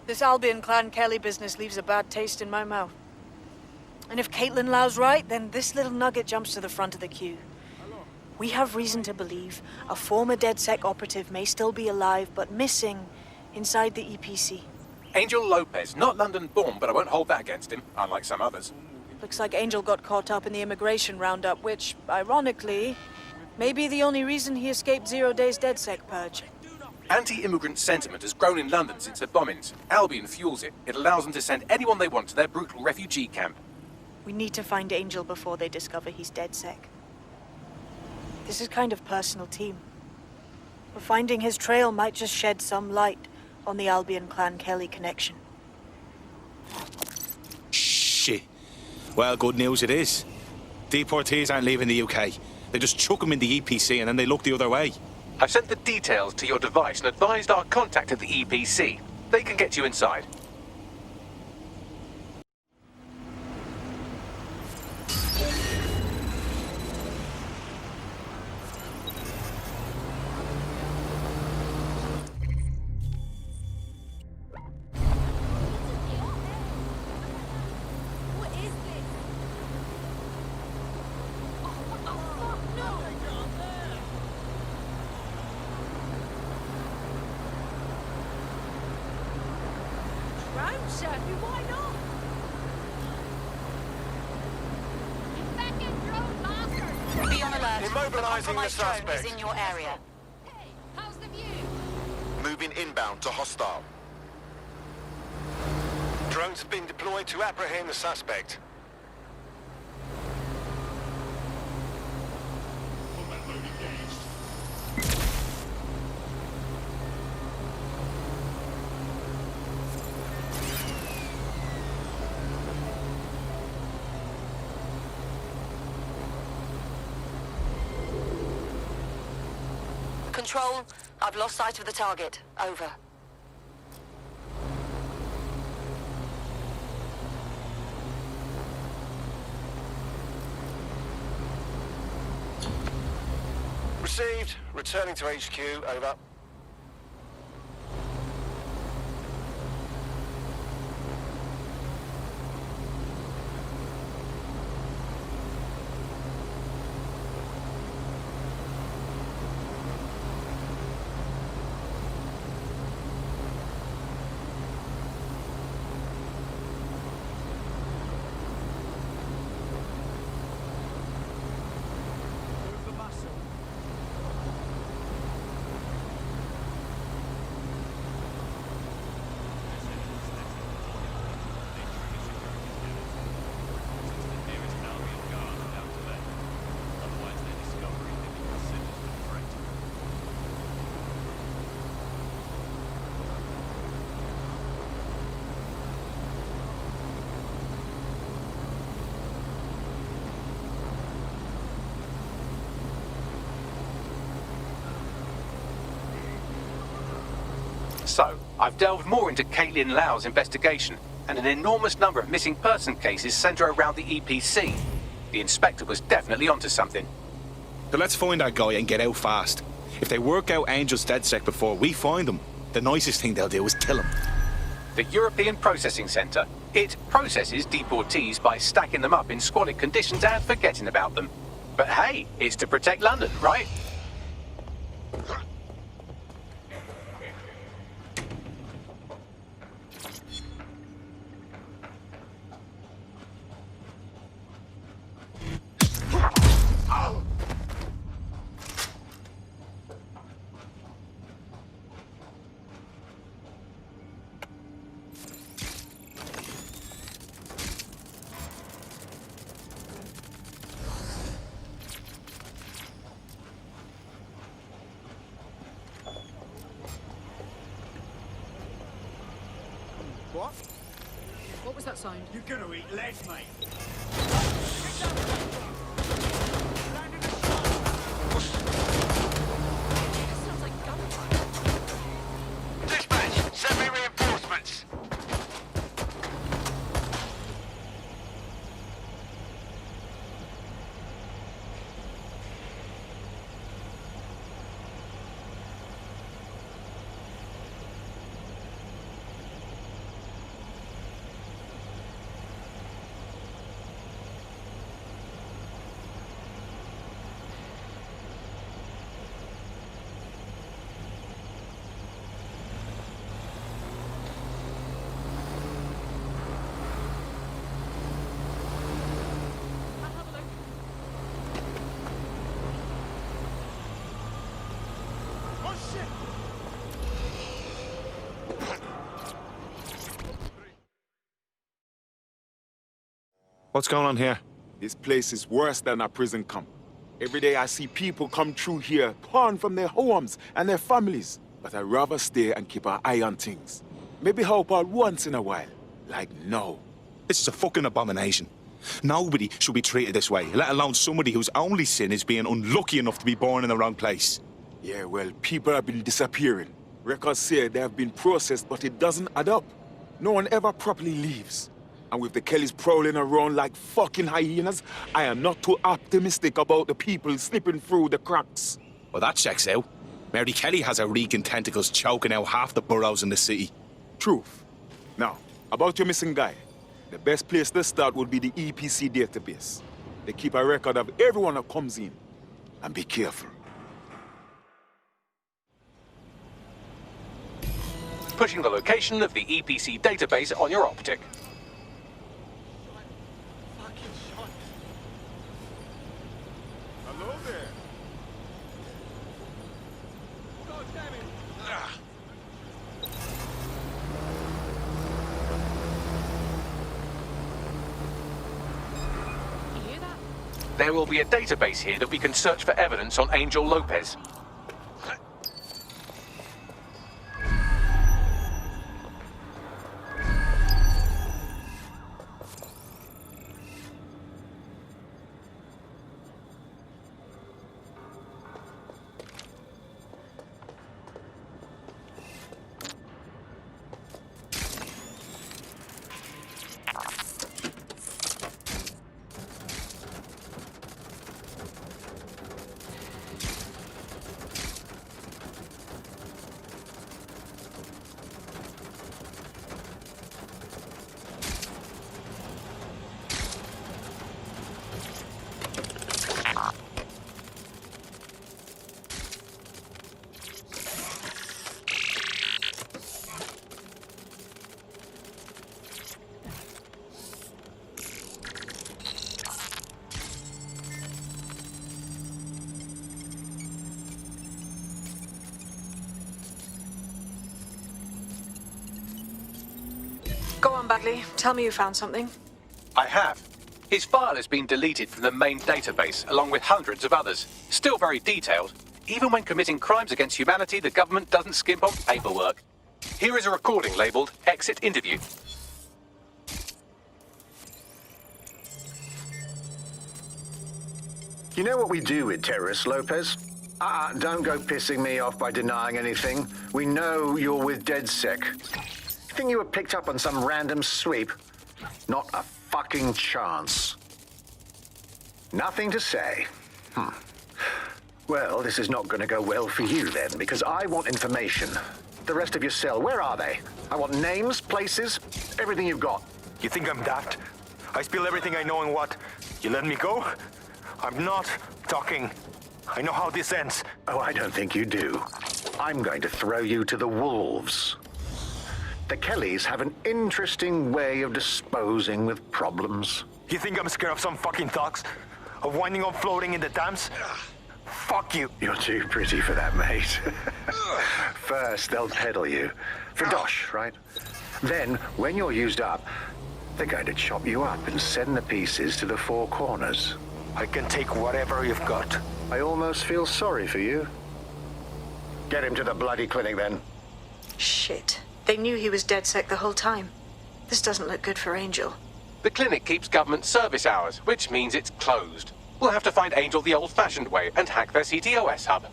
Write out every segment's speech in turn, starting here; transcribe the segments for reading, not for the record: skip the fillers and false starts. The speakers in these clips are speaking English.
This Albion Clan Kelly business leaves a bad taste in my mouth. And if Caitlin Lau's right, then this little nugget jumps to the front of the queue. We have reason to believe a former DedSec operative may still be alive, but missing inside the EPC. Angel Lopez, not London-born, but I won't hold that against him, unlike some others. Looks like Angel got caught up in the immigration roundup, which, ironically, may be the only reason he escaped 0 days DedSec purge. Anti-immigrant sentiment has grown in London since the bombings. Albion fuels it. It allows them to send anyone they want to their brutal refugee camp. We need to find Angel before they discover he's DedSec. This is kind of personal team. But finding his trail might just shed some light on the Albion Clan Kelly connection. Shit. Well, good news it is. Deportees aren't leaving the UK. They just chuck them in the EPC and then they look the other way. I've sent the details to your device and advised our contact at the EPC. They can get you inside. Immobilizing the suspect. Is in your area. Hey, how's the view? Moving inbound to hostile. Drones have been deployed to apprehend the suspect. Control, I've lost sight of the target. Over. Received. Returning to HQ. Over. So, I've delved more into Caitlin Lau's investigation, and an enormous number of missing person cases centre around the EPC. The inspector was definitely onto something. So let's find that guy and get out fast. If they work out Angel's DedSec before we find them, the nicest thing they'll do is kill him. The European Processing Centre. It processes deportees by stacking them up in squalid conditions and forgetting about them. But hey, it's to protect London, right? What? What was that sound? You're gonna eat lead, mate. It sounds like gunfire. Dispatch, send me reinforcements. What's going on here? This place is worse than a prison camp. Every day I see people come through here, torn from their homes and their families. But I'd rather stay and keep an eye on things. Maybe help out once in a while. Like now. This is a fucking abomination. Nobody should be treated this way, let alone somebody whose only sin is being unlucky enough to be born in the wrong place. Yeah, well, people have been disappearing. Records say they have been processed, but it doesn't add up. No one ever properly leaves. And with the Kellys prowling around like fucking hyenas, I am not too optimistic about the people slipping through the cracks. Well, that checks out. Mary Kelly has her reeking tentacles choking out half the boroughs in the city. Truth. Now, about your missing guy. The best place to start would be the EPC database. They keep a record of everyone that comes in. And be careful. Pushing the location of the EPC database on your optic. Hello there. God damn it. You hear that? There will be a database here that we can search for evidence on Angel Lopez. Go on, Bagley. Tell me you found something. I have. His file has been deleted from the main database, along with hundreds of others. Still very detailed. Even when committing crimes against humanity, the government doesn't skimp on paperwork. Here is a recording labeled Exit Interview. You know what we do with terrorists, Lopez? Don't go pissing me off by denying anything. We know you're with DedSec. Think you were picked up on some random sweep? Not a fucking chance. Nothing to say. Well, this is not going to go well for you then, because I want information. The rest of your cell, where are they? I want names, places, everything you've got. You think I'm daft? I spill everything I know and what? You let me go? I'm not talking. I know how this ends. Oh, I don't think you do. I'm going to throw you to the wolves. The Kellys have an interesting way of disposing with problems. You think I'm scared of some fucking thugs? Of winding up floating in the dams? Fuck you. You're too pretty for that, mate. First, they'll peddle you. For dosh, right? Then, when you're used up, they're going to chop you up and send the pieces to the four corners. I can take whatever you've got. I almost feel sorry for you. Get him to the bloody clinic, then. Shit. They knew he was DedSec the whole time. This doesn't look good for Angel. The clinic keeps government service hours, which means it's closed. We'll have to find Angel the old-fashioned way and hack their CTOS hub.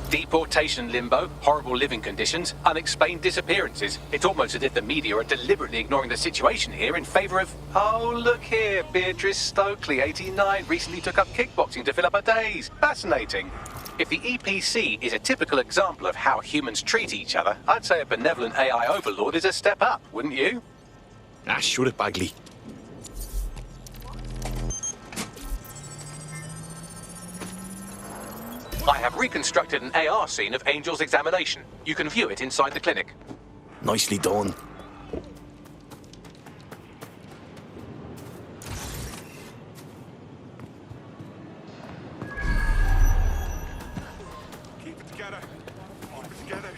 Deportation limbo, horrible living conditions, unexplained disappearances. It's almost as if the media are deliberately ignoring the situation here in favor of... Oh, look here, Beatrice Stokely, 89, recently took up kickboxing to fill up her days. Fascinating. If the EPC is a typical example of how humans treat each other, I'd say a benevolent AI overlord is a step up, wouldn't you? Shut it, Bagley. I have reconstructed an AR scene of Angel's examination. You can view it inside the clinic. Nicely done. Keep it together. Keep it together.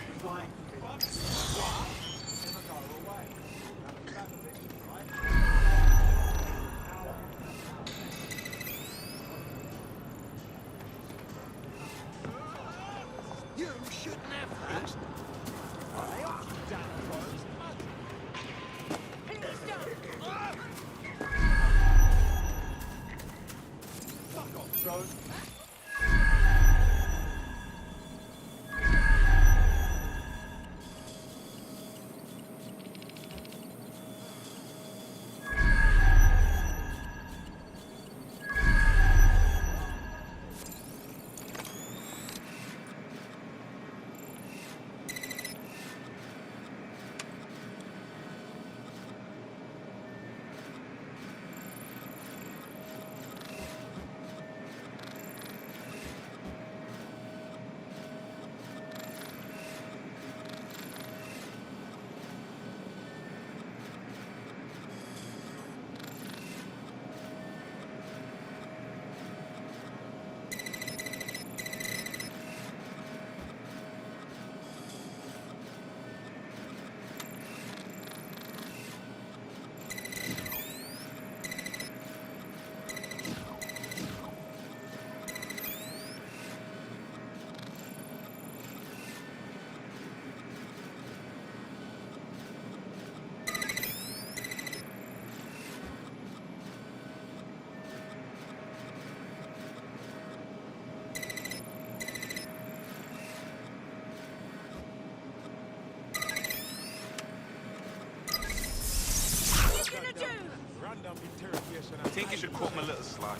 I think you should cut him a little slack.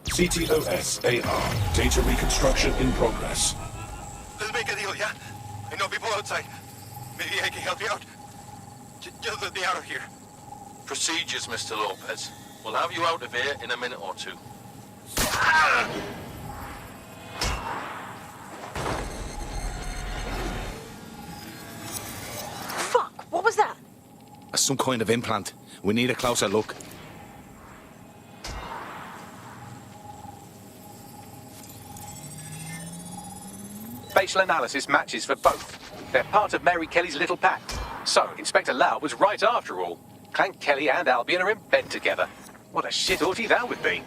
CTOS AR. Data reconstruction in progress. Let's make a deal, yeah? I know people outside. Maybe I can help you out. Just let me out of here. Procedures, Mr. Lopez. We'll have you out of here in a minute or two. Fuck, what was that? Some kind of implant. We need a closer look. Facial analysis matches for both. They're part of Mary Kelly's little pack. So, Inspector Lau was right after all. Clank Kelly and Albion are in bed together. What a shit orgy that would be.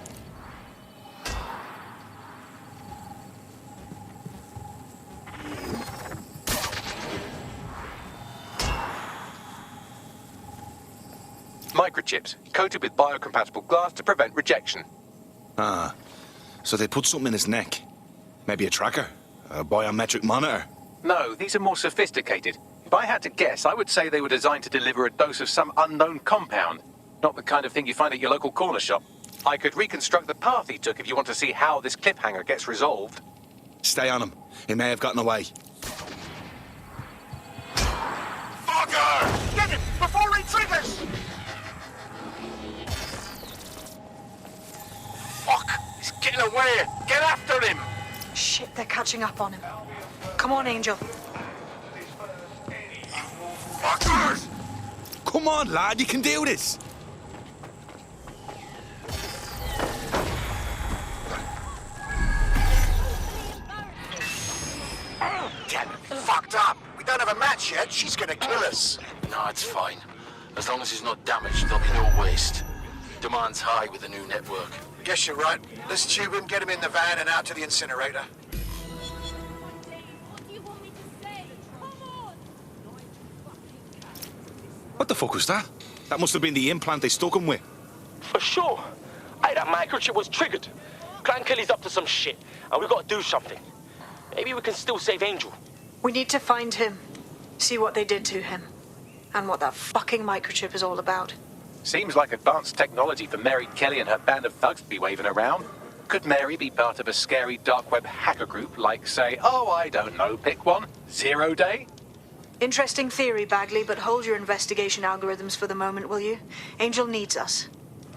Microchips, coated with biocompatible glass to prevent rejection. Ah, so they put something in his neck. Maybe a tracker? A biometric monitor? No, these are more sophisticated. If I had to guess, I would say they were designed to deliver a dose of some unknown compound. Not the kind of thing you find at your local corner shop. I could reconstruct the path he took if you want to see how this cliffhanger gets resolved. Stay on him. He may have gotten away. Fucker! Get him before he triggers! Fuck! He's getting away! Get after him! Shit, they're catching up on him. Come on, Angel. Fuckers! Come on, lad, you can do this. Damn it, fucked up! We don't have a match yet, she's gonna kill us! No, it's fine. As long as he's not damaged, there'll be no waste. Demand's high with the new network. I guess you're right. Let's tube him, get him in the van and out to the incinerator. What do you want me to say? Come on! What the fuck was that? That must have been the implant they stuck him with. For sure. Hey, that microchip was triggered. Clan Kelly's up to some shit, and we've got to do something. Maybe we can still save Angel. We need to find him. See what they did to him. And what that fucking microchip is all about. Seems like advanced technology for Mary Kelly and her band of thugs to be waving around. Could Mary be part of a scary dark web hacker group like, say, oh, I don't know, pick one, 0 Day? Interesting theory, Bagley, but hold your investigation algorithms for the moment, will you? Angel needs us.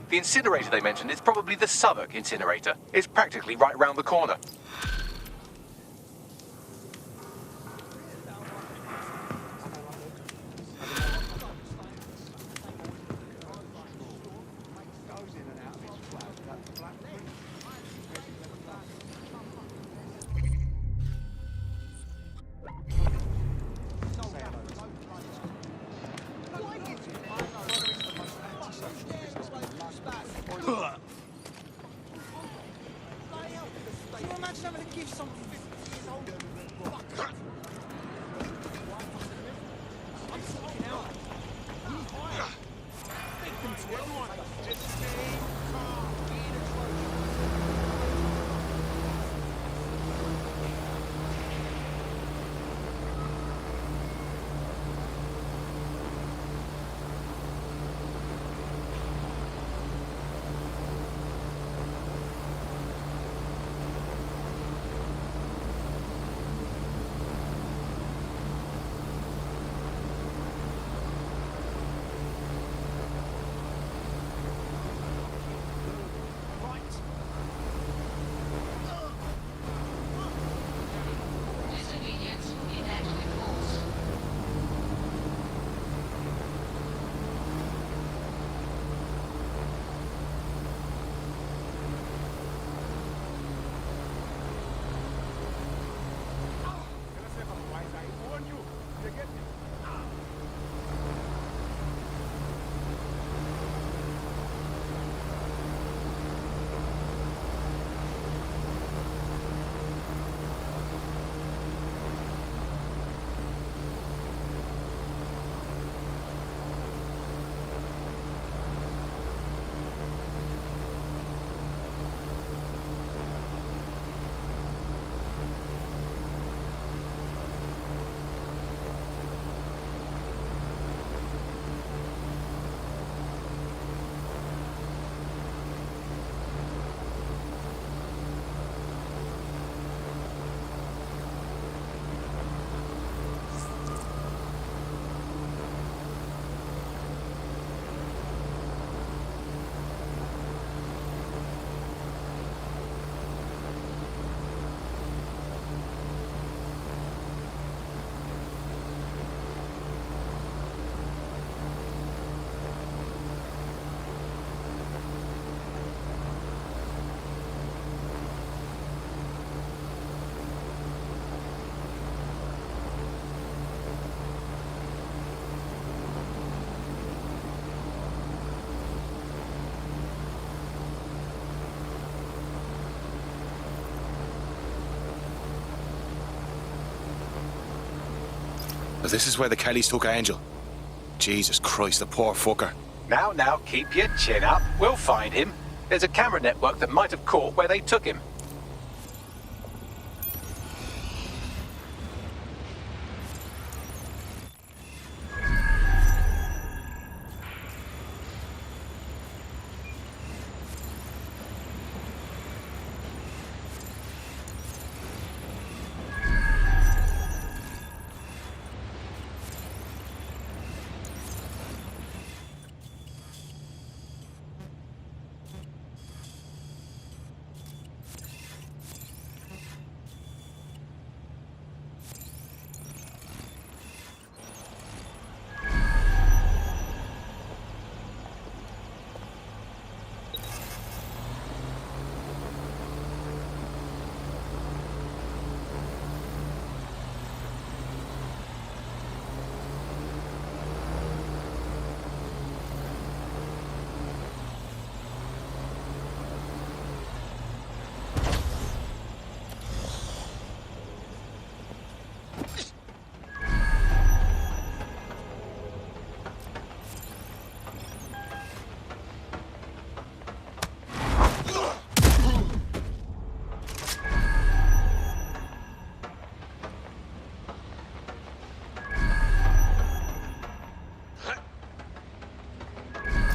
The incinerator they mentioned is probably the Southwark incinerator. It's practically right round the corner. having to give something this older fuck. I'm sorting out. We hire. Victim to everyone. Just stay calm. Be in a trouble. This is where the Kellys took Angel. Jesus Christ, the poor fucker. Now, keep your chin up. We'll find him. There's a camera network that might have caught where they took him.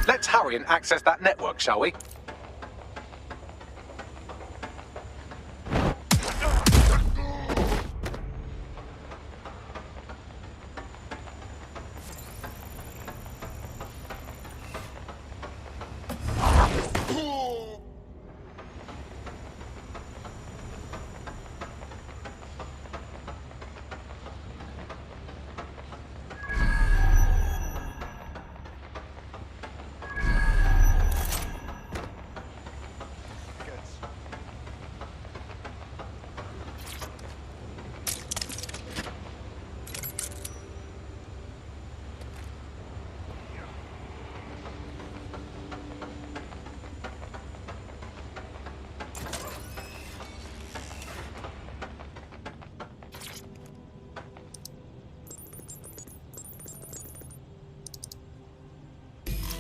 Let's hurry and access that network, shall we?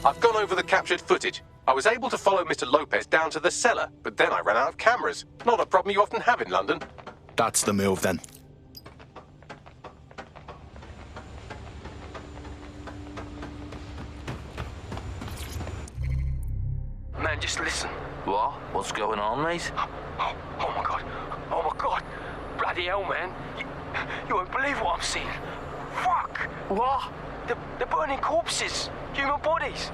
I've gone over the captured footage. I was able to follow Mr. Lopez down to the cellar, but then I ran out of cameras. Not a problem you often have in London. That's the move, then. Man, just listen. What? What's going on, mate? Oh my God. Oh my God. Bloody hell, man. You won't believe what I'm seeing. Fuck. What? They're burning corpses. Human bodies.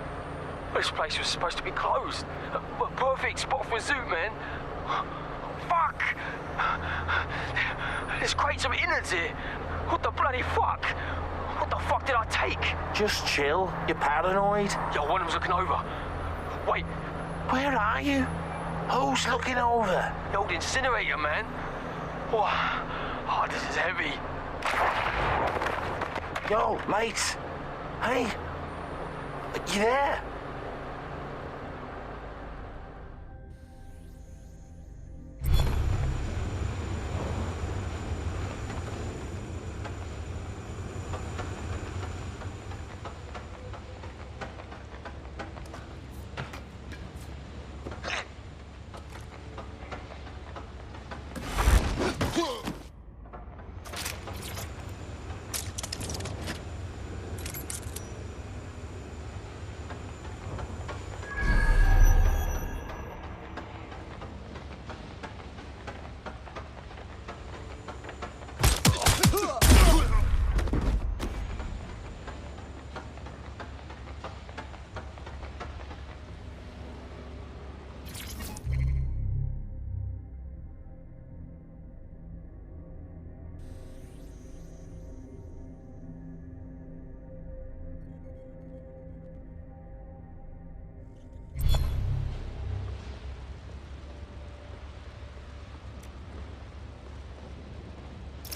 This place was supposed to be closed. A perfect spot for a zoo, man. Fuck. There's crates of innards here. What the bloody fuck? What the fuck did I take? Just chill. You're paranoid. Yo, one of them's looking over. Wait. Where are you? Who's looking over? The old incinerator, man. Oh, this is heavy. Yo, mate. Hey. You there?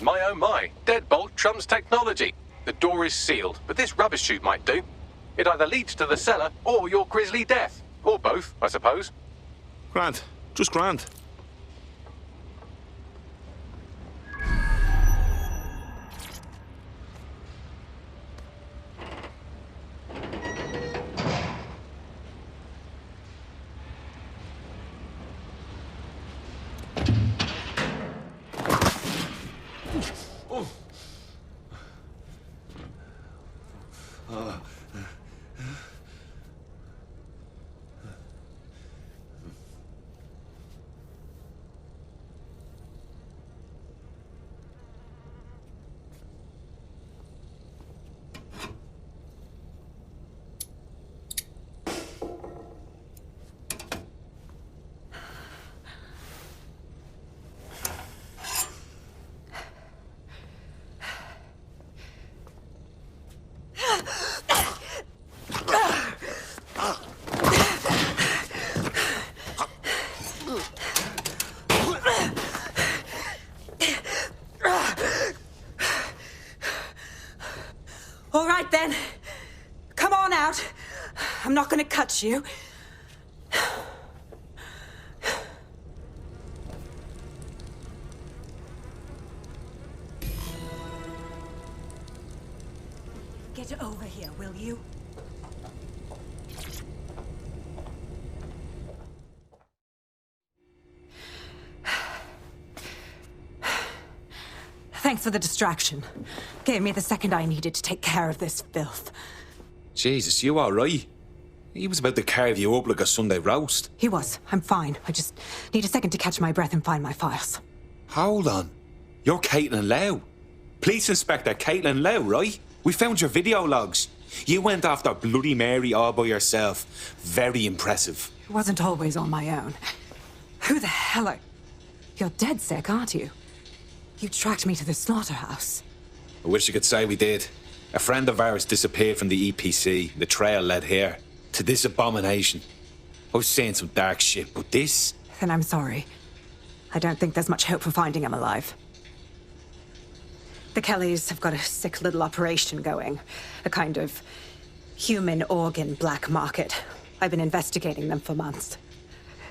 My oh my, deadbolt trumps technology. The door is sealed, but this rubbish chute might do. It either leads to the cellar or your grisly death. Or both, I suppose. Grand. Just grand. All right, then. Come on out. I'm not gonna cut you. Get over here, will you? Thanks for the distraction. Gave me the second I needed to take care of this filth. Jesus, you all right? He was about to carve you up like a Sunday roast. He was. I'm fine. I just need a second to catch my breath and find my files. Hold on. You're Caitlin Lau. Police Inspector Caitlin Lau, right? We found your video logs. You went after Bloody Mary all by yourself. Very impressive. It wasn't always on my own. Who the hell are... You're dead sick, aren't you? You tracked me to the slaughterhouse. I wish I could say we did. A friend of ours disappeared from the EPC. The trail led here. To this abomination. I was saying some dark shit, but this... Then I'm sorry. I don't think there's much hope for finding him alive. The Kellys have got a sick little operation going. A kind of human organ black market. I've been investigating them for months.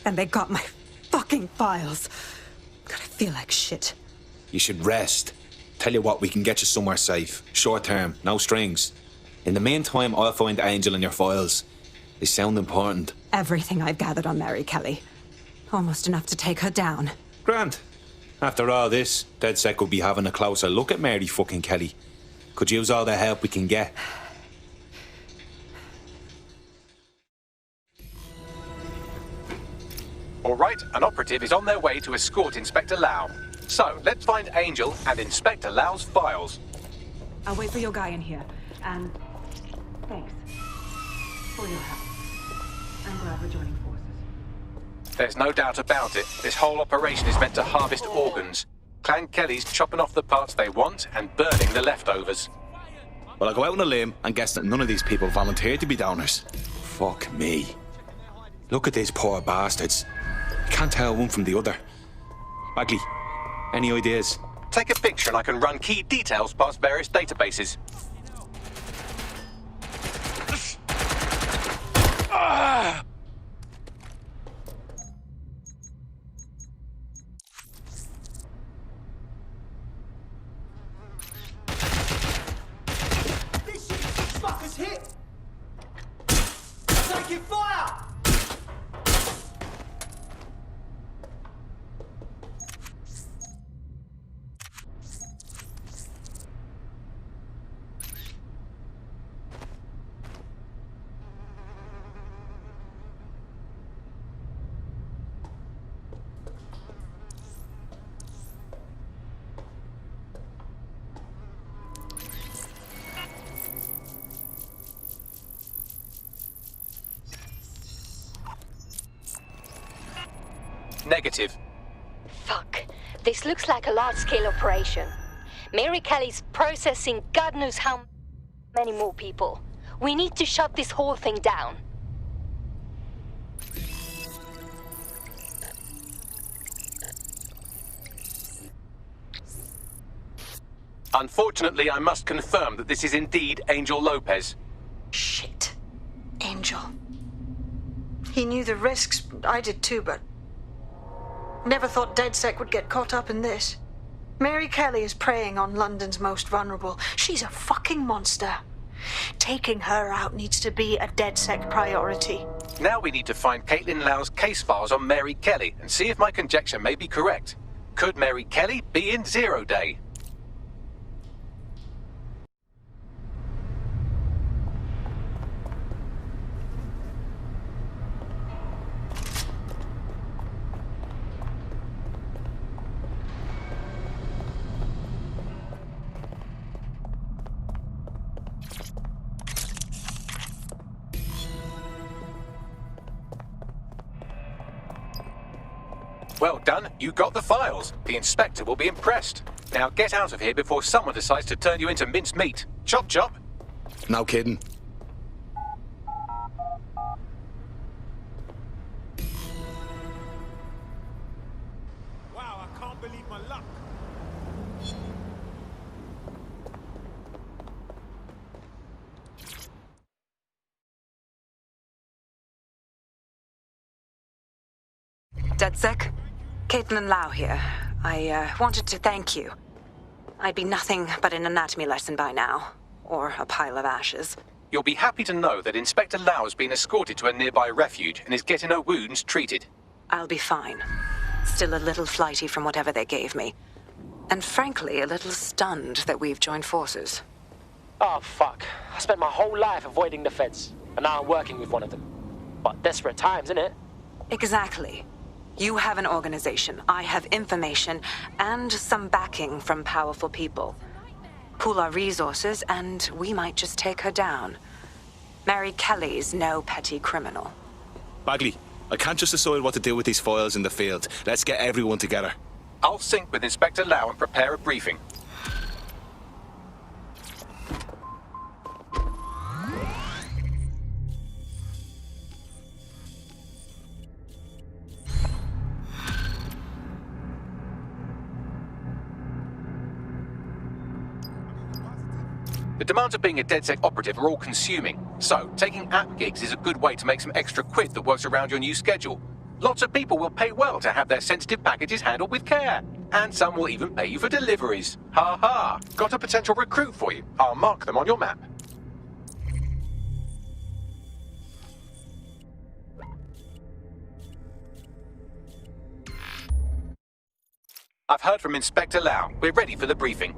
And they got my fucking files. God, I feel like shit. You should rest. Tell you what, we can get you somewhere safe. Short term, no strings. In the meantime, I'll find Angel in your files. They sound important. Everything I've gathered on Mary Kelly. Almost enough to take her down. Grant. After all this, DedSec will be having a closer look at Mary fucking Kelly. Could use all the help we can get. All right, an operative is on their way to escort Inspector Lau. So, let's find Angel and Inspector Lau's files. I'll wait for your guy in here. And thanks for your help. I'm glad we're joining forces. There's no doubt about it. This whole operation is meant to harvest organs. Clan Kelly's chopping off the parts they want and burning the leftovers. Well, I'll go out on a limb and guess that none of these people volunteered to be donors. Fuck me. Look at these poor bastards. I can't tell one from the other. Bagley, any ideas? Take a picture and I can run key details past various databases. This fucker's hit! Taking fire! Negative. Fuck. This looks like a large-scale operation. Mary Kelly's processing God knows how many more people. We need to shut this whole thing down. Unfortunately, I must confirm that this is indeed Angel Lopez. Shit. Angel. He knew the risks. I did too, but never thought DedSec would get caught up in this. Mary Kelly is preying on London's most vulnerable. She's a fucking monster. Taking her out needs to be a DedSec priority. Now we need to find Caitlin Lau's case files on Mary Kelly and see if my conjecture may be correct. Could Mary Kelly be in Zero Day? Well done, you got the files. The inspector will be impressed. Now get out of here before someone decides to turn you into minced meat. Chop chop. No kidding. Wow, I can't believe my luck. DedSec? Caitlin Lau here. I wanted to thank you. I'd be nothing but an anatomy lesson by now. Or a pile of ashes. You'll be happy to know that Inspector Lau has been escorted to a nearby refuge and is getting her wounds treated. I'll be fine. Still a little flighty from whatever they gave me. And frankly, a little stunned that we've joined forces. Oh, fuck. I spent my whole life avoiding the feds, and now I'm working with one of them. But desperate times, innit? Exactly. You have an organization, I have information, and some backing from powerful people. Pool our resources, and we might just take her down. Mary Kelly's no petty criminal. Bagley, I can't just decide what to do with these files in the field. Let's get everyone together. I'll sync with Inspector Lau and prepare a briefing. The demands of being a DedSec operative are all consuming, so taking app gigs is a good way to make some extra quid that works around your new schedule. Lots of people will pay well to have their sensitive packages handled with care, and some will even pay you for deliveries. Ha ha! Got a potential recruit for you. I'll mark them on your map. I've heard from Inspector Lau. We're ready for the briefing.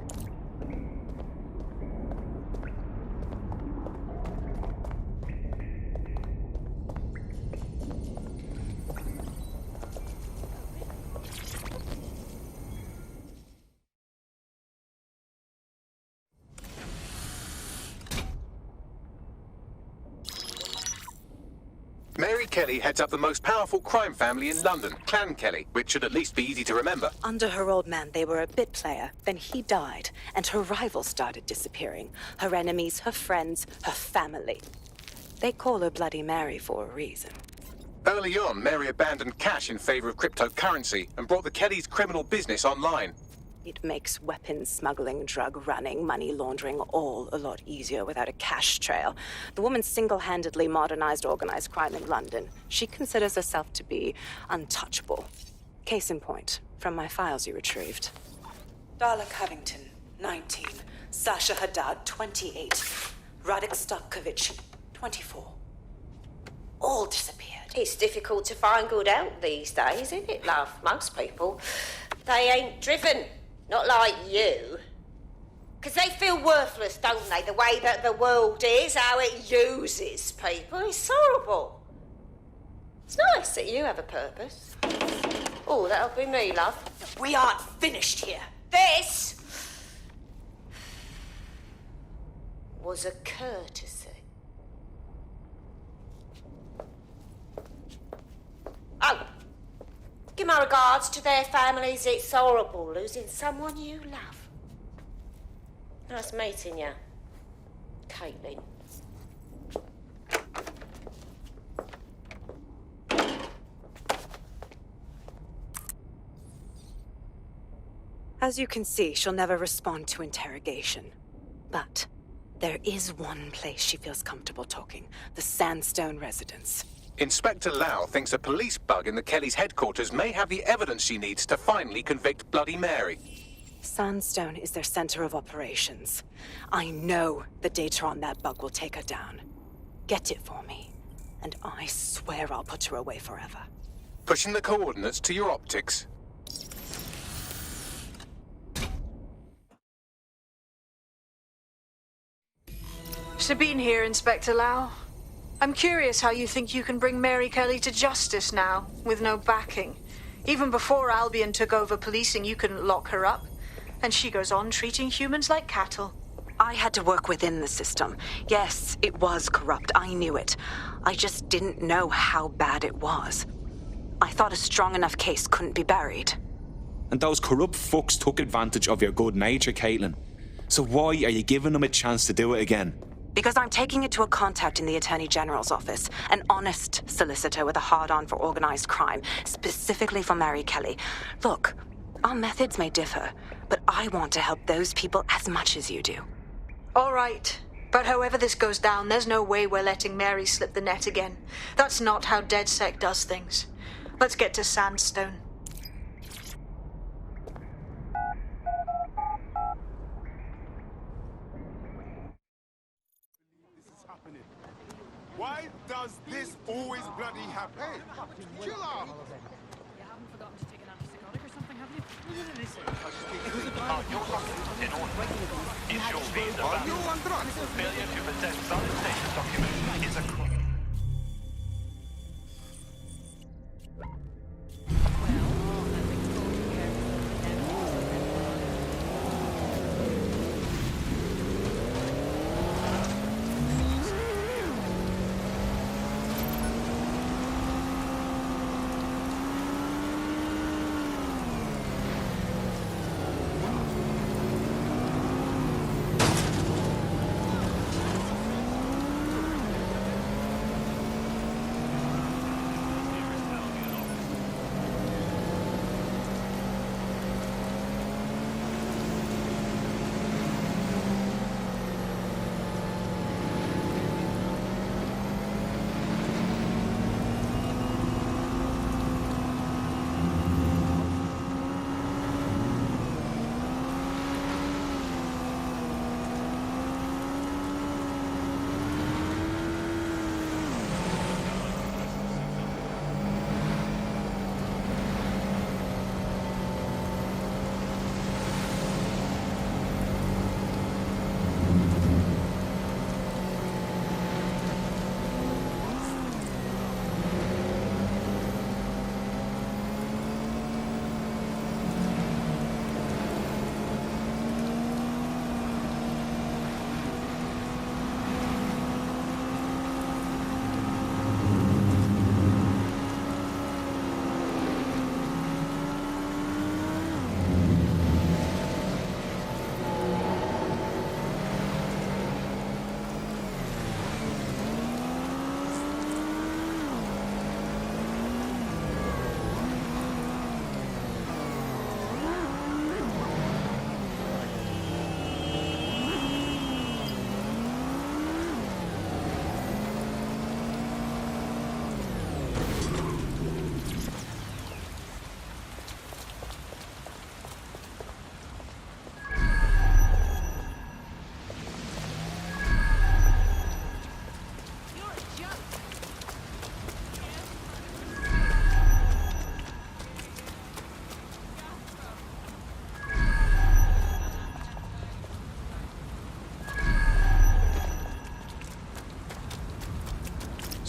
Mary Kelly heads up the most powerful crime family in London, Clan Kelly, which should at least be easy to remember. Under her old man, they were a bit player. Then he died, and her rivals started disappearing. Her enemies, her friends, her family. They call her Bloody Mary for a reason. Early on, Mary abandoned cash in favor of cryptocurrency and brought the Kellys' criminal business online. It makes weapons smuggling, drug running, money laundering all a lot easier without a cash trail. The woman single-handedly modernized organized crime in London. She considers herself to be untouchable. Case in point, from my files you retrieved. Darla Covington, 19. Sasha Haddad, 28. Radek Stokovich, 24. All disappeared. It's difficult to find good help these days, isn't it, love? Most people, they ain't driven. Not like you. Because they feel worthless, don't they? The way that the world is, how it uses people. It's horrible. It's nice that you have a purpose. Oh, that'll be me, love. We aren't finished here. This was a courtesy. Oh, give my regards to their families. It's horrible losing someone you love. Nice meeting you, Caitlin. As you can see, she'll never respond to interrogation. But there is one place she feels comfortable talking. The Sandstone residence. Inspector Lau thinks a police bug in the Kellys' headquarters may have the evidence she needs to finally convict Bloody Mary. Sandstone is their center of operations. I know the data on that bug will take her down. Get it for me, and I swear I'll put her away forever. Pushing the coordinates to your optics. Sabine here, Inspector Lau. I'm curious how you think you can bring Mary Kelly to justice now, with no backing. Even before Albion took over policing, you couldn't lock her up. And she goes on treating humans like cattle. I had to work within the system. Yes, it was corrupt. I knew it. I just didn't know how bad it was. I thought a strong enough case couldn't be buried. And those corrupt fucks took advantage of your good nature, Caitlin. So why are you giving them a chance to do it again? Because I'm taking it to a contact in the Attorney General's office, an honest solicitor with a hard-on for organized crime, specifically for Mary Kelly. Look, our methods may differ, but I want to help those people as much as you do. All right. But however this goes down, there's no way we're letting Mary slip the net again. That's not how DedSec does things. Let's get to Sandstone. Why does this always bloody happen? Chill out. You haven't forgotten to take an antipsychotic or something, have you? Listen. Your document in order. Is your visa Are you on drugs? Failure to possess valid status document is a crime.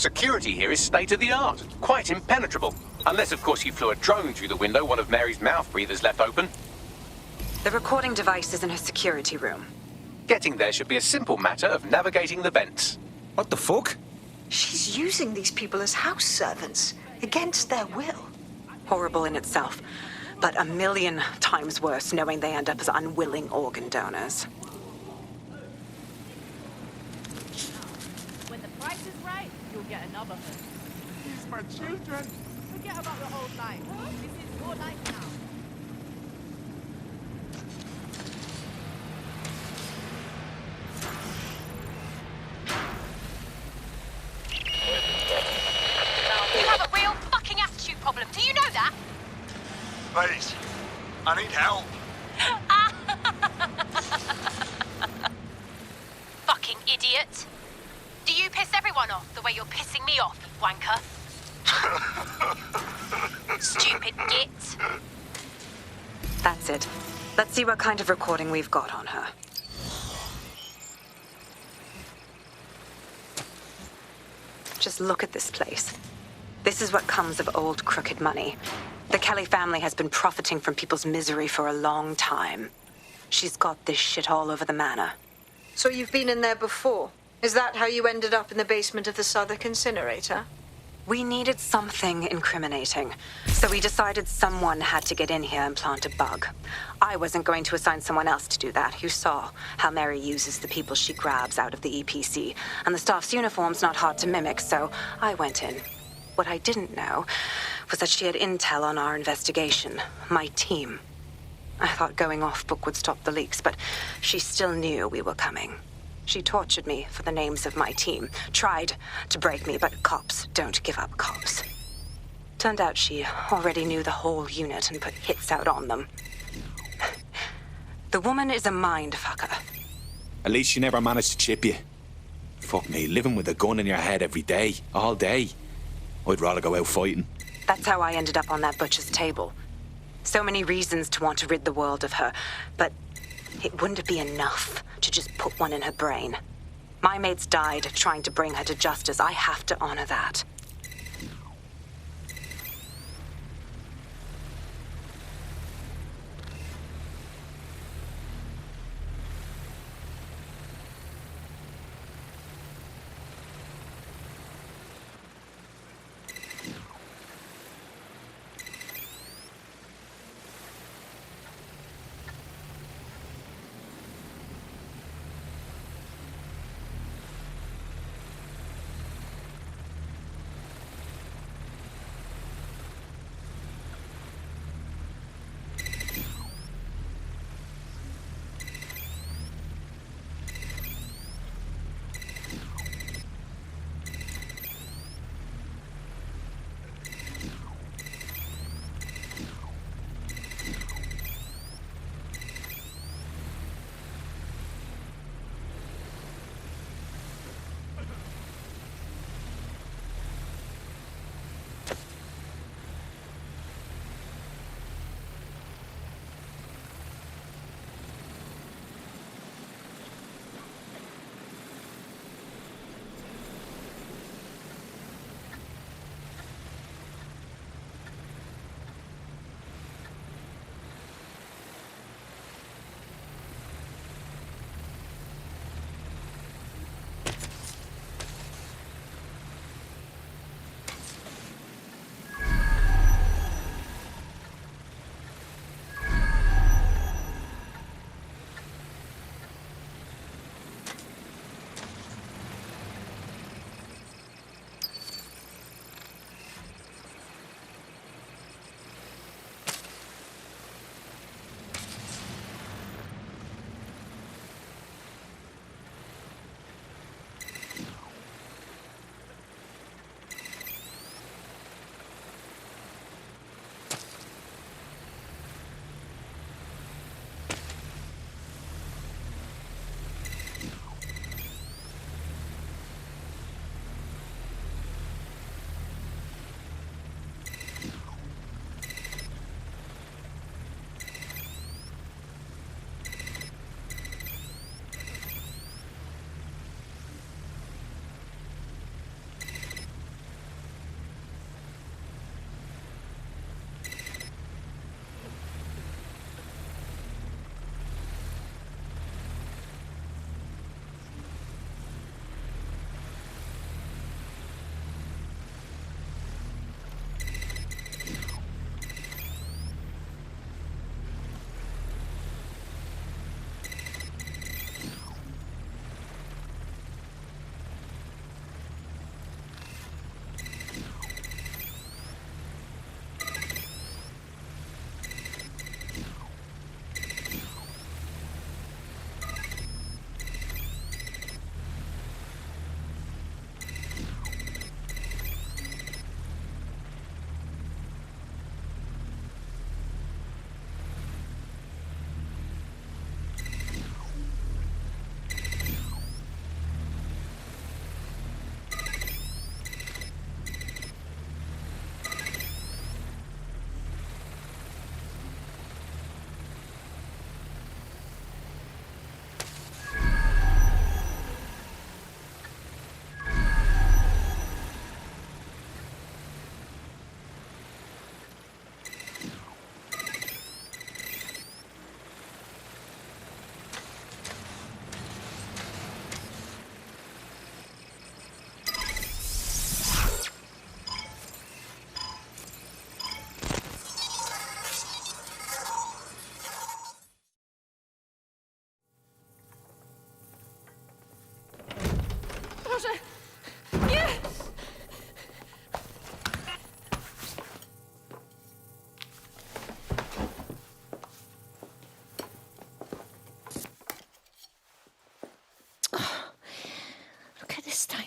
Security here is state-of-the-art, quite impenetrable. Unless, of course, you flew a drone through the window one of Mary's mouth breathers left open. The recording device is in her security room. Getting there should be a simple matter of navigating the vents. What the fuck? She's using these people as house servants, against their will. Horrible in itself, but a million times worse knowing they end up as unwilling organ donors. When the price is right, you'll get another one. These my children. Forget about your old life. This is your life now. You have a real fucking attitude problem. Do you know that? Please, I need help. Fucking idiot. Do you piss everyone off the way you're pissing me off, you wanker? Stupid git. That's it. Let's see what kind of recording we've got on her. Just look at this place. This is what comes of old crooked money. The Kelly family has been profiting from people's misery for a long time. She's got this shit all over the manor. So you've been in there before? Is that how you ended up in the basement of the Southwark incinerator? We needed something incriminating, so we decided someone had to get in here and plant a bug. I wasn't going to assign someone else to do that. You saw how Mary uses the people she grabs out of the EPC, and the staff's uniform's not hard to mimic, so I went in. What I didn't know was that she had intel on our investigation, my team. I thought going off book would stop the leaks, but she still knew we were coming. She tortured me for the names of my team, tried to break me, but cops don't give up cops. Turned out she already knew the whole unit and put hits out on them. The woman is a mind fucker. At least she never managed to chip you. Fuck me, living with a gun in your head every day, all day. I'd rather go out fighting. That's how I ended up on that butcher's table. So many reasons to want to rid the world of her, but it wouldn't be enough to just put one in her brain. My mates died trying to bring her to justice. I have to honor that.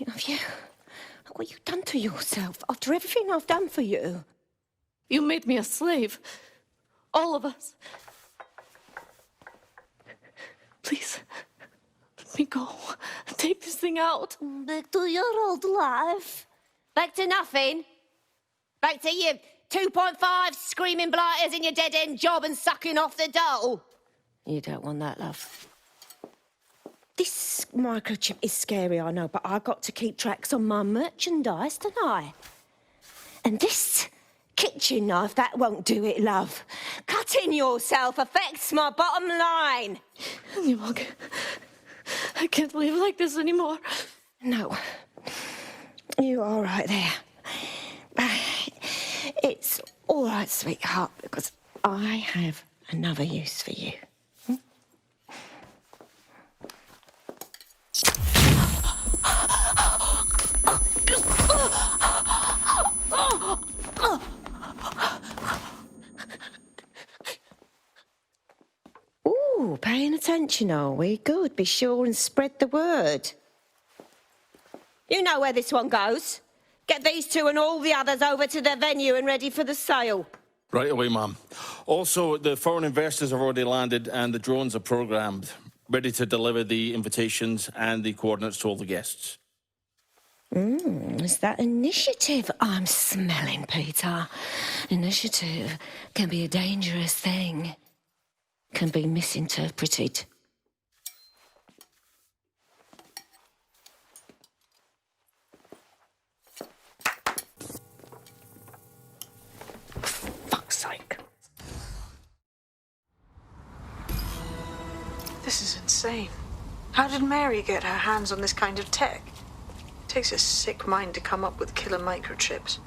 think of you. Look what you've done to yourself after everything I've done for you. You made me a slave. All of us. Please, let me go. Take this thing out. Back to your old life. Back to nothing. Back to you 2.5 screaming blighters in your dead-end job and sucking off the dole. You don't want that, love. This microchip is scary, I know, but I got to keep tracks on my merchandise, don't I? And this kitchen knife, that won't do it, love. Cutting yourself affects my bottom line. I can't live like this anymore. No. You're all right there. It's all right, sweetheart, because I have another use for you. Ooh, paying attention, are we? Good. Be sure and spread the word. You know where this one goes. Get these two and all the others over to their venue and ready for the sale. Right away, Mom. Also, the foreign investors have already landed and the drones are programmed, ready to deliver the invitations and the coordinates to all the guests. Is that initiative I'm smelling, Peter? Initiative can be a dangerous thing. Can be misinterpreted. Fuck's sake. This is insane. How did Mary get her hands on this kind of tech? It takes a sick mind to come up with killer microchips.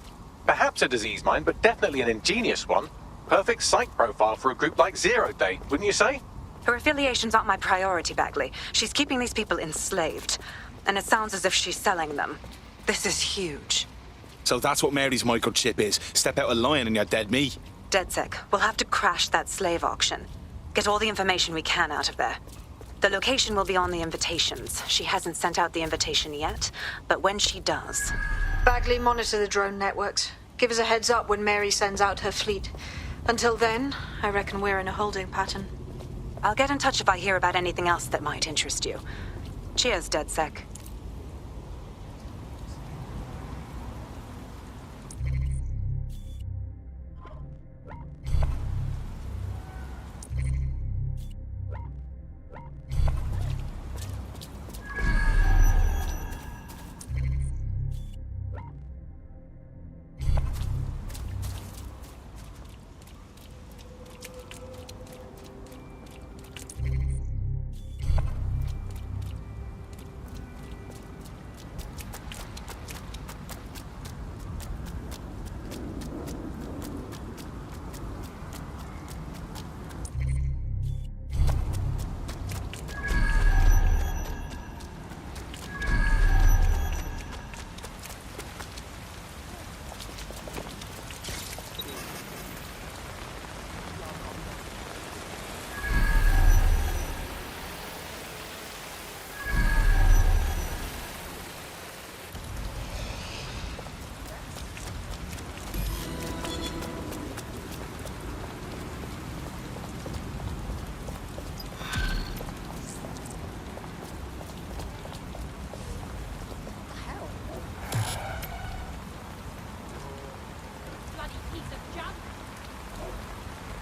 Perhaps a disease mind, but definitely an ingenious one. Perfect psych profile for a group like Zero Day, wouldn't you say? Her affiliations aren't my priority, Bagley. She's keeping these people enslaved. And it sounds as if she's selling them. This is huge. So that's what Mary's microchip is. Step out of line and you're dead meat. DedSec, we'll have to crash that slave auction. Get all the information we can out of there. The location will be on the invitations. She hasn't sent out the invitation yet, but when she does... Bagley, monitor the drone networks. Give us a heads up when Mary sends out her fleet. Until then, I reckon we're in a holding pattern. I'll get in touch if I hear about anything else that might interest you. Cheers, DedSec.